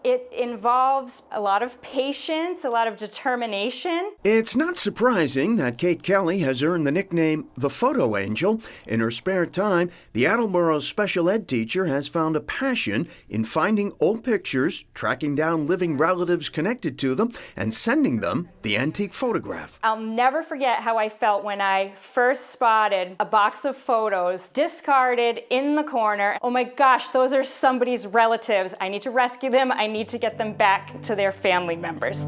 It involves a lot of patience, a lot of determination. It's not surprising that Kate Kelly has earned the nickname the Photo Angel. In her spare time, the Attleboro special ed teacher has found a passion in finding old pictures, tracking down living relatives connected to them, and sending them the antique photograph. I'll never forget how I felt when I first spotted a box of photos discarded in the corner. Oh my gosh, those are somebody's relatives. I need to rescue them. I need to get them back to their family members.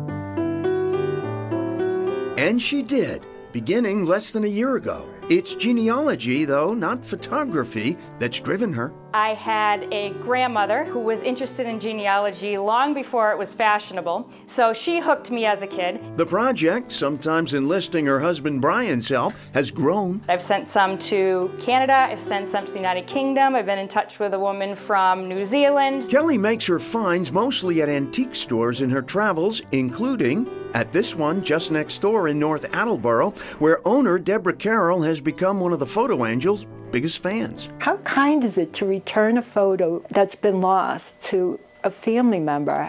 And she did, beginning less than a year ago. It's genealogy, though, not photography, that's driven her. I had a grandmother who was interested in genealogy long before it was fashionable, so she hooked me as a kid. The project, sometimes enlisting her husband Brian's help, has grown. I've sent some to Canada, I've sent some to the United Kingdom, I've been in touch with a woman from New Zealand. Kelly makes her finds mostly at antique stores in her travels, including at this one just next door in North Attleboro, where owner Deborah Carroll has become one of the Photo Angel's biggest fans. How kind is it to return a photo that's been lost to a family member?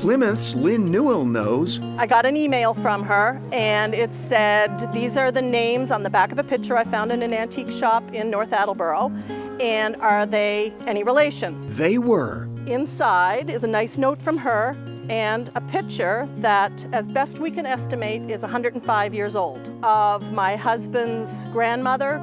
Plymouth's Lynn Newell knows. I got an email from her, and it said, these are the names on the back of a picture I found in an antique shop in North Attleboro, and are they any relation? They were. Inside is a nice note from her, and a picture that, as best we can estimate, is 105 years old, of my husband's grandmother.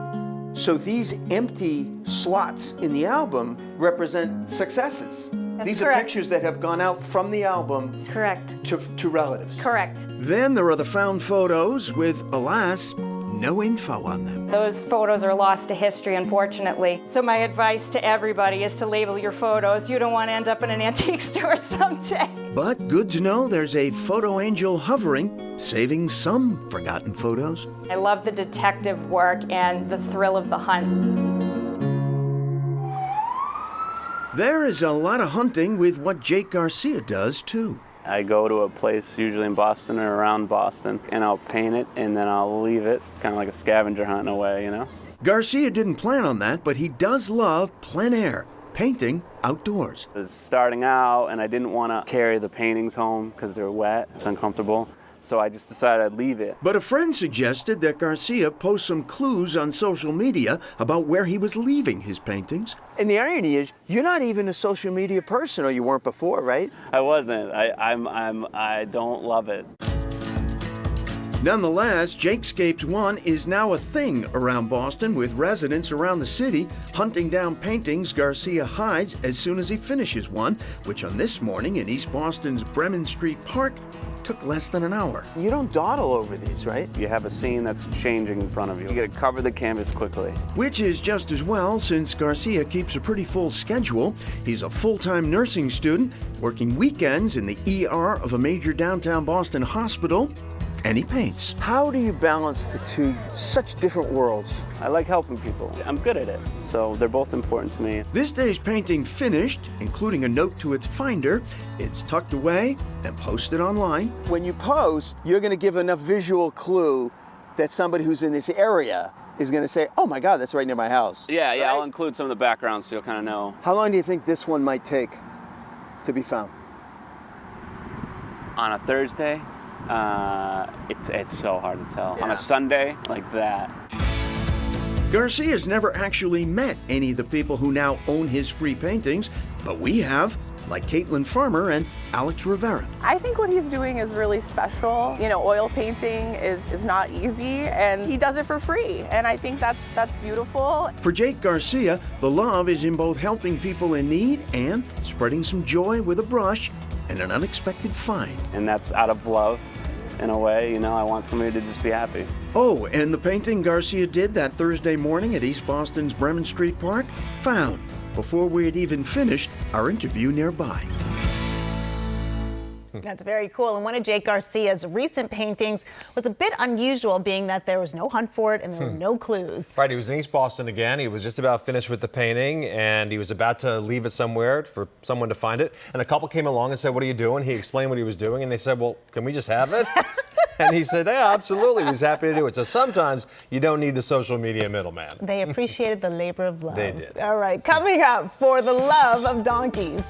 So these empty slots in the album represent successes. These correct. are pictures that have gone out from the album Correct. to relatives. Correct. Then there are the found photos with, alas, no info on them. Those photos are lost to history, unfortunately. So my advice to everybody is to label your photos. You don't want to end up in an antique store someday. But good to know there's a photo angel hovering, saving some forgotten photos. I love the detective work and the thrill of the hunt. There is a lot of hunting with what Jake Garcia does, too. I go to a place usually in Boston or around Boston, and I'll paint it, and then I'll leave it. It's kind of like a scavenger hunt in a way, you know? Garcia didn't plan on that, but he does love plein air, painting outdoors. I was starting out, and I didn't want to carry the paintings home because they're wet. It's uncomfortable. So I just decided I'd leave it. But a friend suggested that Garcia post some clues on social media about where he was leaving his paintings. And the irony is, you're not even a social media person, or you weren't before, right? I wasn't. I don't love it. Nonetheless, Jakescapes 1 is now a thing around Boston, with residents around the city hunting down paintings Garcia hides as soon as he finishes one, which on this morning in East Boston's Bremen Street Park took less than an hour. You don't dawdle over these, right? You have a scene that's changing in front of you. You gotta cover the canvas quickly. Which is just as well, since Garcia keeps a pretty full schedule. He's a full-time nursing student, working weekends in the ER of a major downtown Boston hospital, and he paints. How do you balance the two such different worlds? I like helping people. I'm good at it, so they're both important to me. This day's painting finished, including a note to its finder. It's tucked away and posted online. When you post, you're going to give enough visual clue that somebody who's in this area is going to say, oh my God, that's right near my house. Yeah, right? I'll include some of the background so you'll kind of know. How long do you think this one might take to be found? On a Thursday, it's so hard to tell. Yeah. On a Sunday, like that. Garcia's never actually met any of the people who now own his free paintings, but we have, like Caitlin Farmer and Alex Rivera. I think what he's doing is really special. You know, oil painting is not easy, and he does it for free, and I think that's beautiful. For Jake Garcia, the love is in both helping people in need and spreading some joy with a brush and an unexpected find. And that's out of love, in a way, you know, I want somebody to just be happy. Oh, and the painting Garcia did that Thursday morning at East Boston's Bremen Street Park, found before we had even finished our interview nearby. That's very cool. And one of Jake Garcia's recent paintings was a bit unusual, being that there was no hunt for it and there were no clues. Right, he was in East Boston again. He was just about finished with the painting, and he was about to leave it somewhere for someone to find it. And a couple came along and said, what are you doing? He explained what he was doing, and they said, well, can we just have it? And he said, yeah, absolutely. He was happy to do it. So sometimes you don't need the social media middleman. They appreciated the labor of love. They did. All right, coming up, for the love of donkeys.